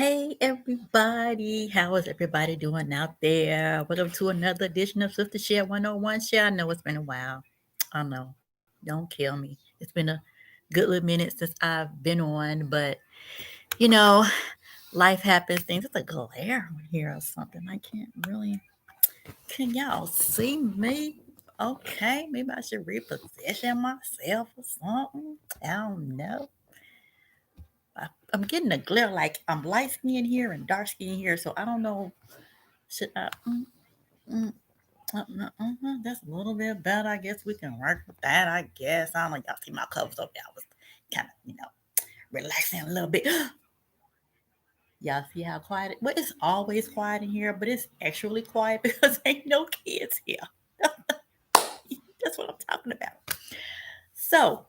Hey everybody, how is everybody doing out there? Welcome to another edition of Sister Share 101 Share. I know it's been a while. I know. Don't kill me. It's been a good little minute since I've been on, but you know, life happens, things. It's a glare on here or something. I can't really. Can y'all see me? Okay, maybe I should reposition myself or something. I don't know. I'm getting a glare like I'm light skinned here and dark skinned here, so I don't know. Should I? Mm, that's a little bit better. I guess we can work with that. I guess I don't know. Y'all see my covers over there. I was kind of, relaxing a little bit. Y'all see how quiet it? Well, it's always quiet in here, but it's actually quiet because ain't no kids here. That's what I'm talking about. So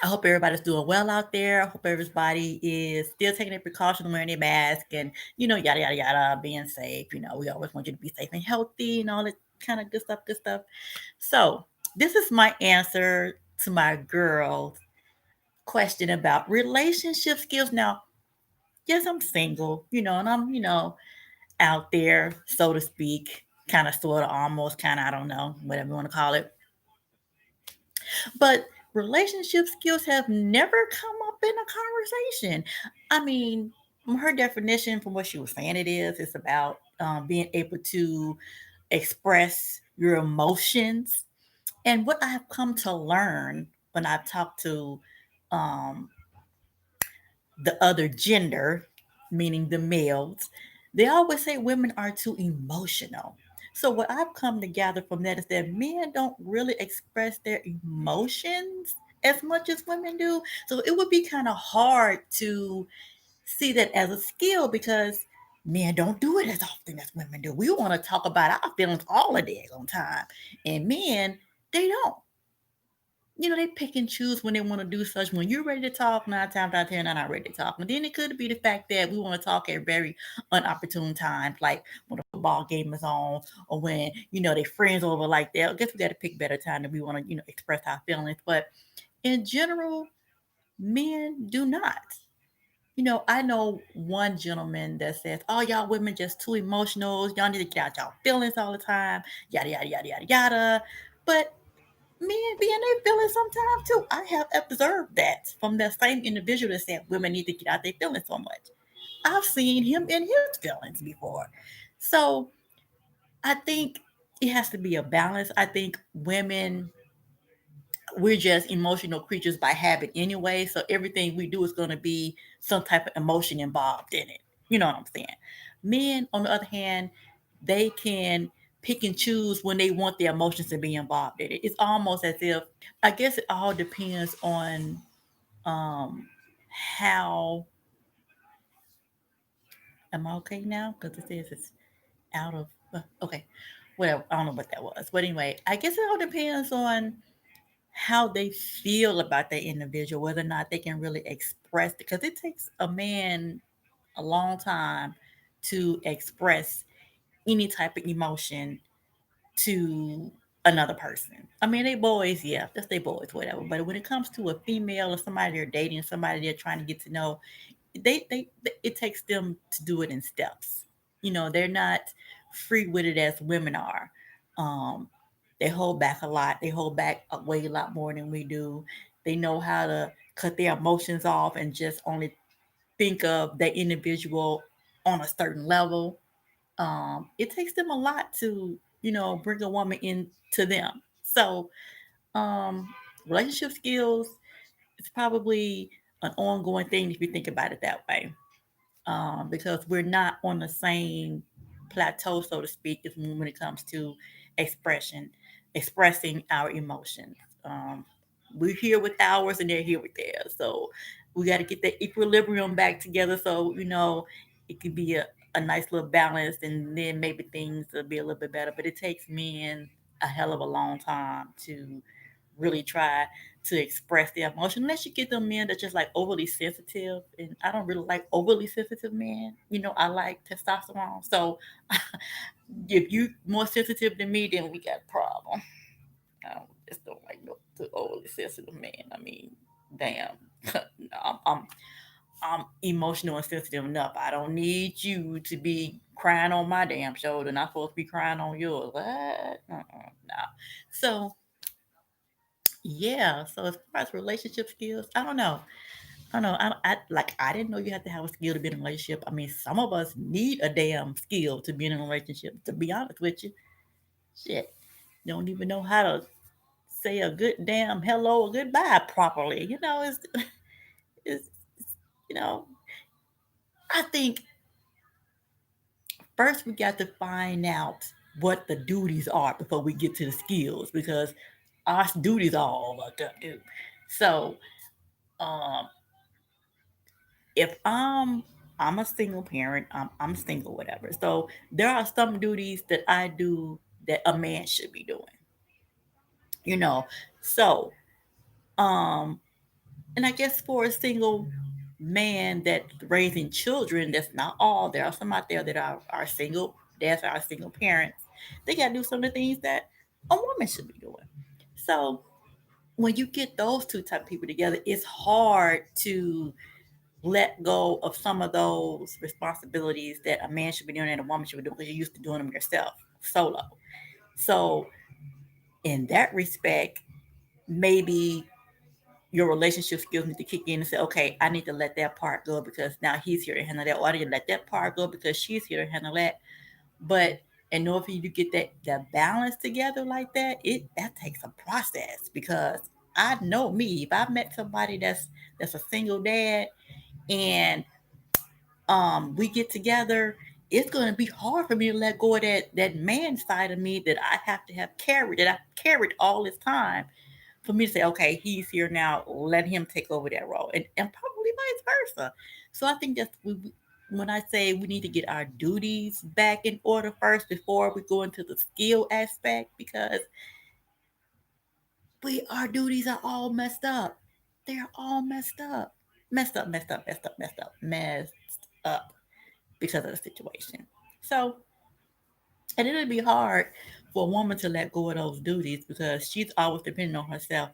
I hope everybody's doing well out there. I hope everybody is still taking their precautions, wearing their mask, and yada yada yada, being safe. We always want you to be safe and healthy, and all that kind of good stuff. Good stuff. So this is my answer to my girl question about relationship skills. Now, yes, I'm single, and I'm out there, so to speak, kind of, sort of, almost, kind of, I don't know, whatever you want to call it. But relationship skills have never come up in a conversation. I mean, from her definition, from what she was saying, it's about being able to express your emotions. And what I have come to learn when I've talked to um, the other gender, meaning the males, they always say women are too emotional. So what I've come to gather from that is that men don't really express their emotions as much as women do. So it would be kind of hard to see that as a skill because men don't do it as often as women do. We want to talk about our feelings all the day on time. And men, they don't. They pick and choose when they want to do such. When you're ready to talk, 9 times out of 10, they're not ready to talk. And then it could be the fact that we want to talk at very unopportune times, like when a football game is on, or when their friends over like that. I guess we got to pick better time that we want to express our feelings. But in general, men do not. I know one gentleman that says, "Oh, y'all women just too emotional. Y'all need to get out y'all feelings all the time. Yada yada yada yada yada." But men be in their feelings sometimes too. I have observed that from that same individual that said women need to get out their feelings so much. I've seen him in his feelings before. So I think it has to be a balance. I think women, we're just emotional creatures by habit anyway. So everything we do is going to be some type of emotion involved in it. You know what I'm saying? Men, on the other hand, they can pick and choose when they want their emotions to be involved in it. It's almost as if, I guess it all depends on um how, am I okay now? Because it says it's out of, okay, whatever. I don't know what that was. But anyway, I guess it all depends on how they feel about that individual, whether or not they can really express it. Because it takes a man a long time to express any type of emotion to another person. I mean, they boys, yeah, that's they boys, whatever. But when it comes to a female or somebody they're dating, somebody they're trying to get to know, it takes them to do it in steps. They're not free with it as women are. Um, they hold back a lot. They hold back a way a lot more than we do. They know how to cut their emotions off and just only think of that individual on a certain level. It takes them a lot to bring a woman into them. So relationship skills, it's probably an ongoing thing if you think about it that way, because we're not on the same plateau, so to speak, as when it comes to expression, expressing our emotions. Um, we're here with ours and they're here with theirs. So we got to get that equilibrium back together so, it could be a nice little balance and then maybe things will be a little bit better. But it takes men a hell of a long time to really try to express their emotion unless you get them men that's just like overly sensitive, and I don't really like overly sensitive men. I like testosterone. So if you more sensitive than me, then we got a problem. Just don't like no overly sensitive man. I mean, damn. No, I'm emotional and sensitive enough. I don't need you to be crying on my damn shoulder, and I'm supposed to be crying on yours. What? No. So yeah. So as far as relationship skills, I don't know. I don't know. I didn't know you had to have a skill to be in a relationship. I mean, some of us need a damn skill to be in a relationship. To be honest with you, shit, you don't even know how to say a good damn hello or goodbye properly. It's you know. I think first we got to find out what the duties are before we get to the skills because our duties are all fucked up, dude. So, um, if I'm a single parent, I'm single, whatever. So there are some duties that I do that a man should be doing, you know. So, um, and I guess for a single man that's raising children, that's not all. There are some out there that are single dads, are single parents. They got to do some of the things that a woman should be doing. So when you get those two type of people together, it's hard to let go of some of those responsibilities that a man should be doing and a woman should be doing because you're used to doing them yourself solo. So in that respect, maybe your relationship skills need to kick in and say, okay, I need to let that part go because now he's here to handle that. Or I need to let that part go because she's here to handle that. But in order for you to get that balance together like that, that takes a process because I know me. If I met somebody that's a single dad and we get together, it's gonna be hard for me to let go of that man side of me that I have to have carried that I've carried all this time for me to say, okay, he's here now, let him take over that role, and probably vice versa. So I think when I say we need to get our duties back in order first before we go into the skill aspect, because our duties are all messed up. They are all messed up, messed up, messed up, messed up, messed up, messed up because of the situation. So and it'll be hard for a woman to let go of those duties because she's always depending on herself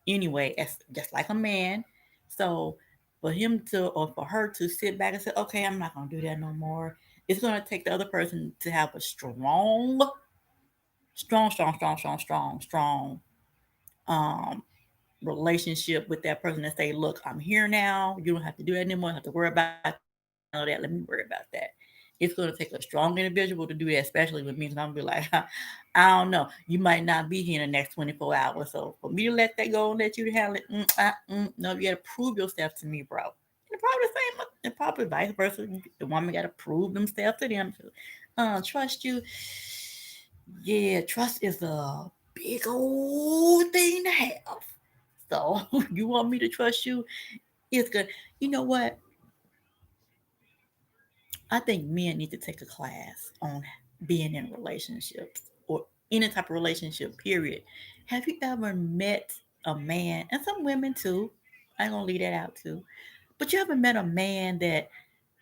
anyway, as just like a man. So for him to or for her to sit back and say, okay, I'm not gonna do that no more, it's gonna take the other person to have a strong um relationship with that person and say, look, I'm here now. You don't have to do that anymore. You don't have to worry about that. I know that. Let me worry about that. It's going to take a strong individual to do that, especially with me. Because I'm going to be like, I don't know. You might not be here in the next 24 hours. So for me to let that go and let you handle it, no, you got to prove yourself to me, bro. And probably the same, and probably vice versa. The woman got to prove themselves to them. Trust you. Yeah, trust is a big old thing to have. So you want me to trust you? It's good. You know what? I think men need to take a class on being in relationships or any type of relationship, period. Have you ever met a man, and some women too? I ain't gonna leave that out too. But you ever met a man that,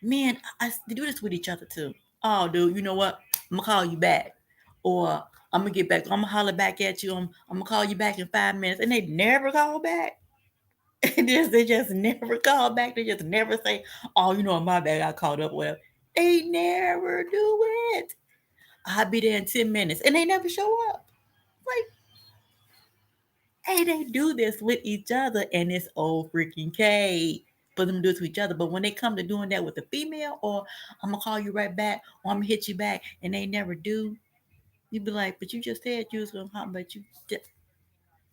man, they do this with each other too. Oh, dude, you know what? I'm gonna call you back. Or I'm gonna get back. I'm gonna holler back at you. I'm gonna call you back in 5 minutes. And they never call back. They just never call back. They just never say, "Oh, my bad, I called up." Well, they never do it. I'll be there in 10 minutes, and they never show up. Like, hey, they do this with each other, and it's old freaking K for them to do it to each other. But when they come to doing that with the female, or I'm gonna call you right back, or I'm gonna hit you back, and they never do, you be like, "But you just said you was gonna come, but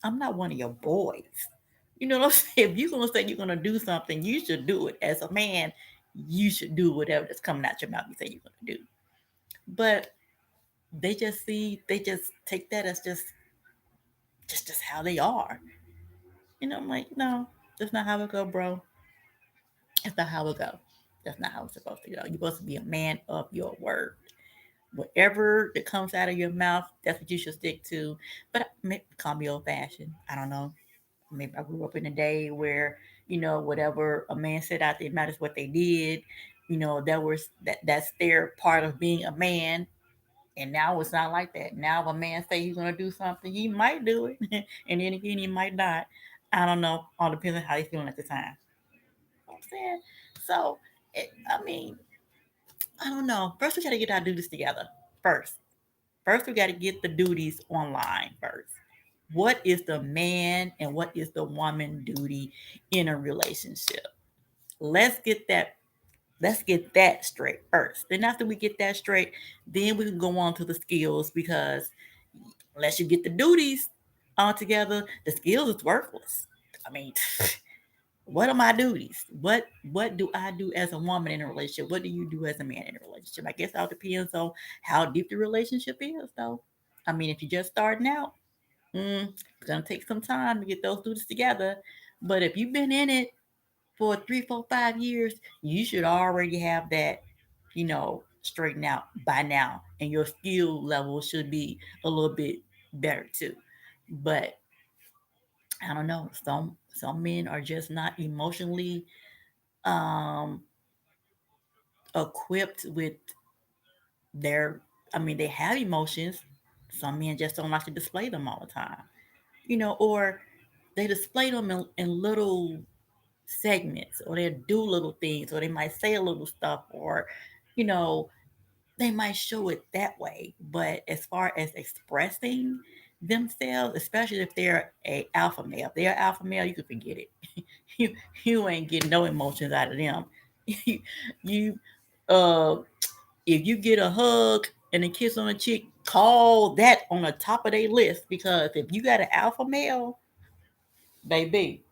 I'm not one of your boys." You know what I'm saying? If you're gonna say you're gonna do something, you should do it. As a man, you should do whatever that's coming out your mouth you say you're gonna do. But they just take that as just how they are. I'm like, no, that's not how it go, bro. That's not how it go. That's not how it's supposed to go. You're supposed to be a man of your word. Whatever that comes out of your mouth, that's what you should stick to. But call me old fashioned. I don't know. Maybe I grew up in a day where whatever a man said out their mouth is what they did. That's their part of being a man. And now it's not like that. Now if a man say he's gonna do something, he might do it, and then again he might not. I don't know. All depends on how he's feeling at the time. what I'm saying? So, I mean, I don't know. First, we got to get our duties together. First, we got to get the duties online first. What is the man and what is the woman duty in a relationship? Let's get that. Let's get that straight first. Then after we get that straight, then we can go on to the skills because unless you get the duties all together, the skills is worthless. I mean, what are my duties? What do I do as a woman in a relationship? What do you do as a man in a relationship? I guess it all depends on how deep the relationship is, though. I mean, if you're just starting out, it's gonna take some time to get those duties together. But if you've been in it for 3, 4, 5 years, you should already have that, straightened out by now, and your skill level should be a little bit better too. But I don't know. Some men are just not emotionally um equipped with their. I mean, they have emotions. Some men just don't like to display them all the time, or they display them in little segments, or they do little things, or they might say a little stuff, or you know they might show it that way. But as far as expressing themselves, especially if they're a alpha male, if they're alpha male, you can forget it. you you ain't getting no emotions out of them. you uh if you get a hug and a kiss on the cheek, call that on the top of their list, because if you got an alpha male, baby,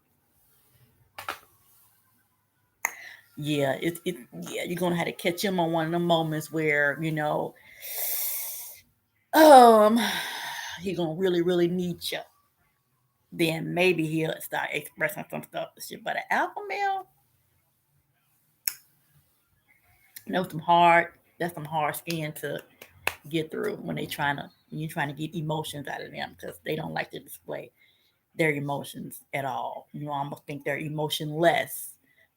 yeah, you're gonna have to catch him on one of the moments where um he gonna really really need you. Then maybe he'll start expressing some stuff and shit. But an alpha male, some hard. That's some hard skin to get through when you're trying to get emotions out of them, because they don't like to display their emotions at all. You almost think they're emotionless,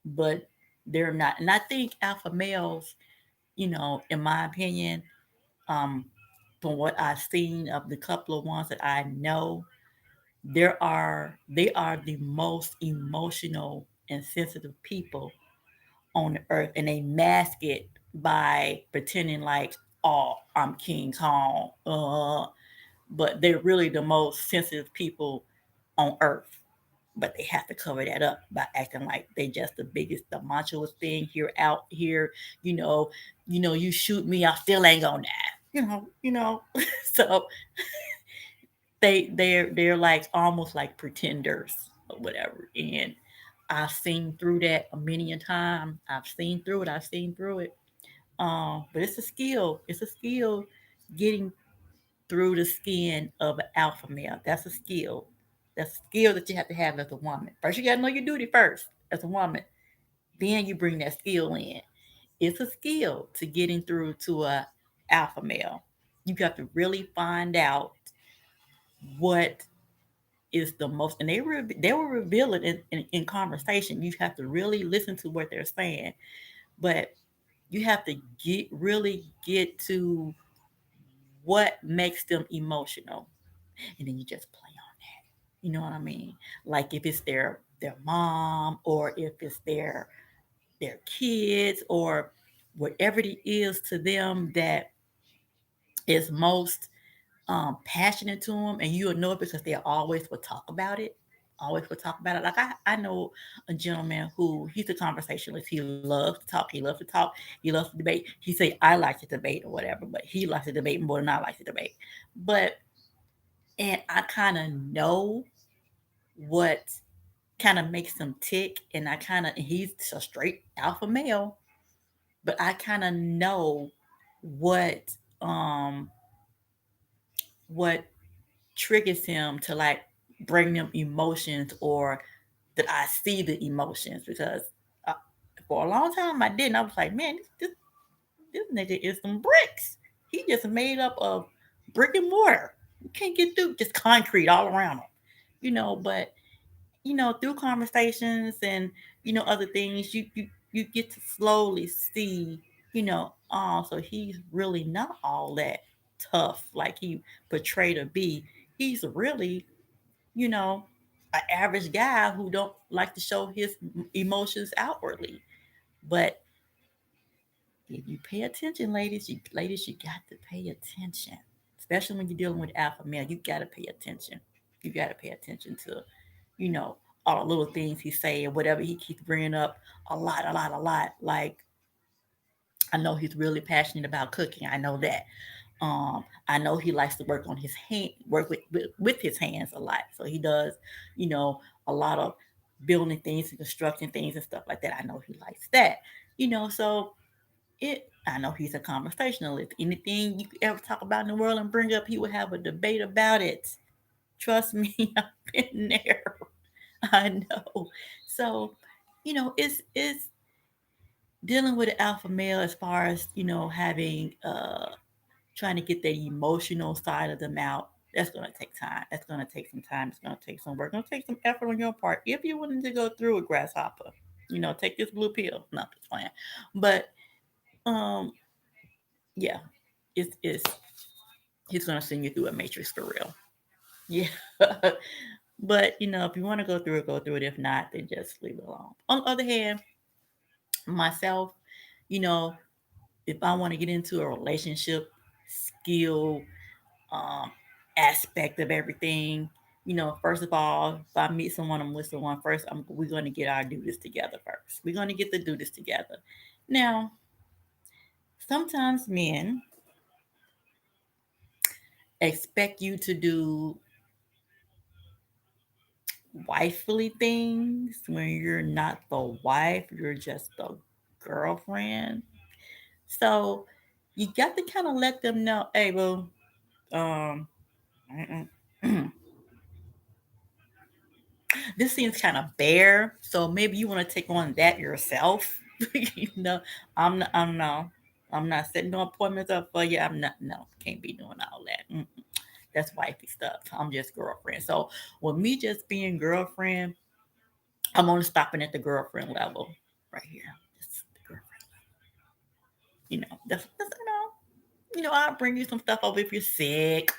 but they're not. And I think alpha males, in my opinion, um, from what I've seen of the couple of ones that I know, they are the most emotional and sensitive people on the earth, and they mask it by pretending like, oh, I'm King Kong, but they're really the most sensitive people on earth. But they have to cover that up by acting like they just the biggest, the machoest thing here out here. You know, you shoot me, I still ain't gonna die. So they're like almost like pretenders or whatever. And I've seen through that a many a time. I've seen through it. I've seen through it. But it's a skill. It's a skill getting through the skin of an alpha male. That's a skill. That's a skill that you have to have as a woman. First, you got to know your duty first as a woman. Then you bring that skill in. It's a skill to getting through to a alpha male. You got to really find out what is the most, and they will reveal it in conversation. You have to really listen to what they're saying, but you have to get to what makes them emotional, and then you just play on that. You know what I mean? Like if it's their mom, or if it's their kids, or whatever it is to them that is most passionate to them, and you'll know it because they always will talk about it. Always will talk about it. Like I know a gentleman who he's a conversationalist. He loves to talk. He loves to talk. He loves to debate. He say I like to debate or whatever, but he likes to debate more than I like to debate. But and I kind of know what kind of makes him tick, and he's a straight alpha male, but I kind of know what um what triggers him to like bring them emotions, or that I see the emotions, because uh, for a long time I didn't. I was like, man, this nigga is some bricks. He just made up of brick and mortar. You can't get through just concrete all around him, But through conversations and other things, you get to slowly see, oh, so he's really not all that tough like he portrayed to be. He's really, you know. an average guy who don't like to show his emotions outwardly. But if you pay attention, ladies, you got to pay attention, especially when you're dealing with alpha male. You got to pay attention. You got to pay attention to, you know, all the little things he say and whatever he keeps bringing up a lot, a lot, a lot. Like I know he's really passionate about cooking. I know that. I know he likes to work on his hand, work with his hands a lot. So he does, you know, a lot of building things and constructing things and stuff like that. I know he likes that, you know. So I know he's a conversationalist. Anything you could ever talk about in the world and bring up, he would have a debate about it. Trust me, I've been there. I know. So, you know, it's dealing with an alpha male as far as, you know, having trying to get the emotional side of them out. That's gonna take time. That's gonna take some time. It's gonna take some work. It's gonna take some effort on your part. If you're willing to go through a grasshopper, you know, take this blue pill. No, just playing. But um, yeah, it's he's gonna send you through a matrix for real. Yeah. But you know, if you want to go through it, go through it. If not, then just leave it alone. On the other hand, myself, you know, if I want to get into a relationship skill um, aspect of everything, you know, first of all, if I meet someone, I'm with someone first. We're going to get our do this together first. We're going to get to do this together. Now, sometimes men expect you to do wifely things when you're not the wife, you're just the girlfriend. So you got to kind of let them know, hey, well, um, this seems kind of bare, so maybe you want to take on that yourself. You know, I'm not setting no appointments up for you. I'm not, no, can't be doing all that. That's wifey stuff. I'm just girlfriend. So with me just being girlfriend, I'm only stopping at the girlfriend level right here. Just the girlfriend. You know, that's you know, I'll bring you some stuff over if you're sick.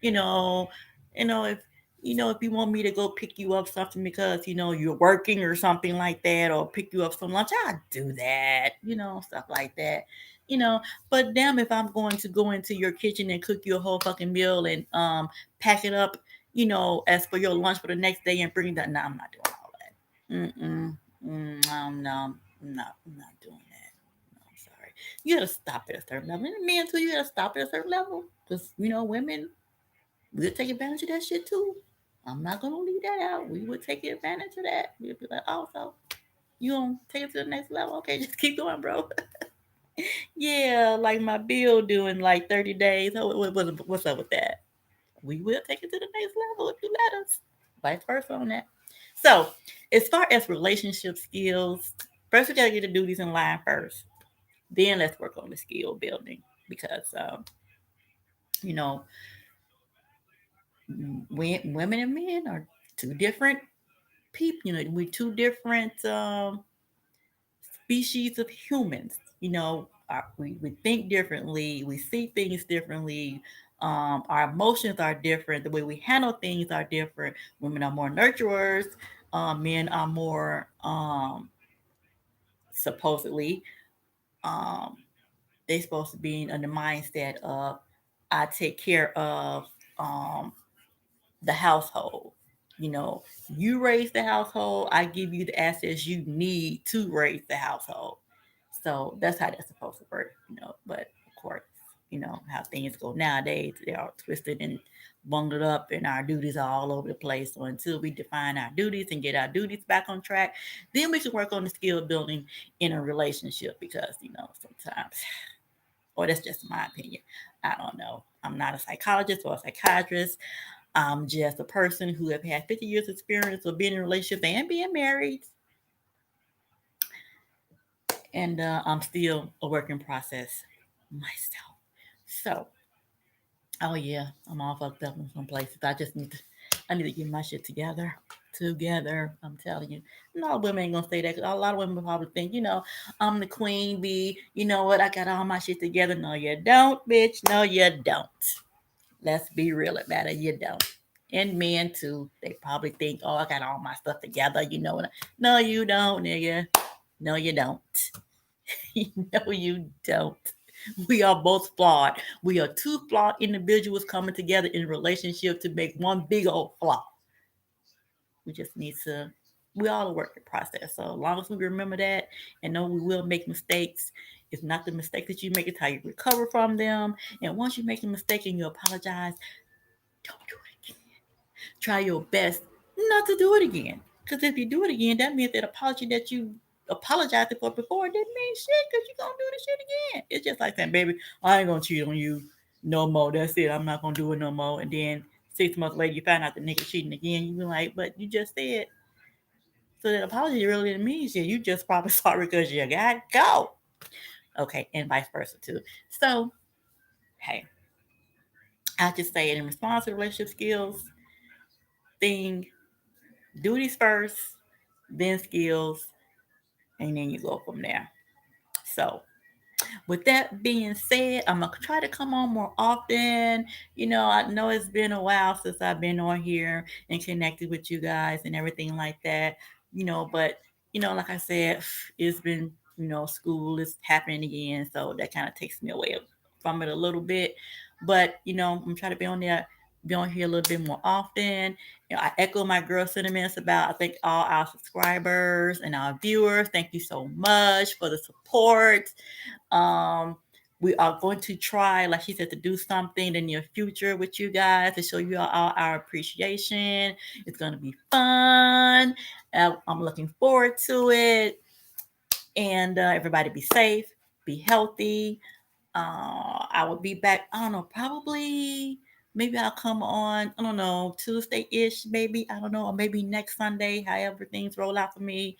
You know, if if you want me to go pick you up something because you're working or something like that, or pick you up some lunch, I'll do that. Stuff like that. You know, but damn if I'm going to go into your kitchen and cook you a whole fucking meal and pack it up, as for your lunch for the next day and bring that. No, I'm not doing all that. Mm-mm. No, I'm not doing that. No, I'm sorry. You gotta stop at a certain level. And men too, you gotta stop at a certain level. Because women we'll take advantage of that shit too. I'm not gonna leave that out. We would take advantage of that. We'll be like, oh, so you gonna take it to the next level? Okay, just keep going, bro. Yeah, like my bill due in like 30 days. What's up with that? We will take it to the next level if you let us. Vice versa on that. So, as far as relationship skills, first we gotta get the duties in line first. Then let's work on the skill building because, you know, women and men are two different people. We're two different species of humans. We think differently, we see things differently. Our emotions are different. The way we handle things are different. Women are more nurturers. Men are more supposedly um, they supposed to be in the mindset of I take care of um, the household. You know, you raise the household, I give you the assets you need to raise the household. So that's how that's supposed to work. But of course, how things go nowadays, they are twisted and bundled up, and our duties are all over the place. So until we define our duties and get our duties back on track, then we should work on the skill building in a relationship because, sometimes, or that's just my opinion. I don't know. I'm not a psychologist or a psychiatrist. I'm just a person who have had 50 years experience of being in relationships and being married. And I'm still a work in process myself. So, oh yeah, I'm all fucked up in some places. I need to get my shit together. Together, I'm telling you. And all women ain't gonna say that. 'Cause a lot of women probably think, I'm the queen bee. You know what? I got all my shit together. No, you don't, bitch. No, you don't. Let's be real about it. You don't. and men too. They probably think, oh, I got all my stuff together, you know. No, you don't, nigga. No, you don't. No, you don't. We are both flawed. We are two flawed individuals coming together in a relationship to make one big old flaw. We just need to, we all a work in process. So as long as we remember that and know we will make mistakes, it's not the mistake that you make, it's how you recover from them. And once you make a mistake and you apologize, don't do it again. Try your best not to do it again. Because if you do it again, that means that apology that you apologized for before didn't mean shit because you're going to do the shit again. It's just like saying, baby, I ain't going to cheat on you no more. That's it. I'm not going to do it no more. And then 6 months later, you find out the nigga cheating again. You be like, but you just said. So that apology really didn't mean shit. You just probably sorry because you got to go. Okay, and vice versa too. So, hey, I just say in response to relationship skills thing, duties first, then skills, and then you go from there. So, with that being said, I'm gonna try to come on more often. I know it's been a while since I've been on here and connected with you guys and everything like that. But like I said, it's been school is happening again, so that kind of takes me away from it a little bit. But I'm trying to be on here a little bit more often. I echo my girl sentiments about I thank all our subscribers and our viewers. Thank you so much for the support. um, we are going to try, like she said, to do something in the near future with you guys to show you all our appreciation. It's going to be fun. I'm looking forward to it. And everybody be safe, be healthy. I will be back. I don't know, probably maybe I'll come on. I don't know, Tuesday ish, maybe. I don't know, or maybe next Sunday. However things roll out for me,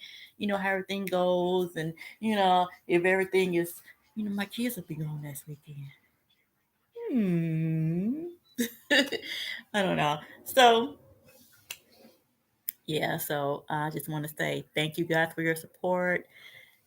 how everything goes, and if everything is, my kids will be gone next weekend. I don't know. So yeah, so I just want to say thank you guys for your support.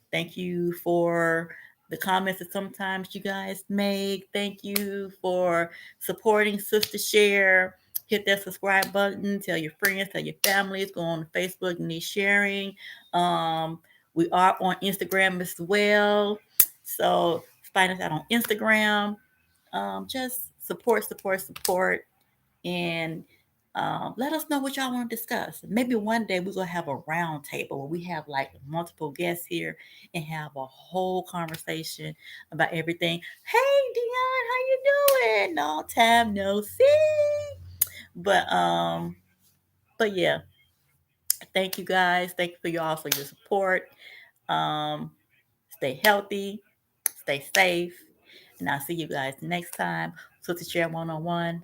Thank you for the comments that sometimes you guys make. Thank you for supporting Sister Share. Hit that subscribe button. Tell your friends, tell your families. Go on Facebook and need sharing. Um, we are on Instagram as well. So find us out on Instagram. Just support, support, support, and let us know what y'all want to discuss. Maybe one day we're gonna have a round table where we have like multiple guests here and have a whole conversation about everything. Hey Dion, how you doing? Long time no see. But yeah, thank you guys. Thank you for y'all for your support. Um, stay healthy, stay safe, and I'll see you guys next time. So to share one on one.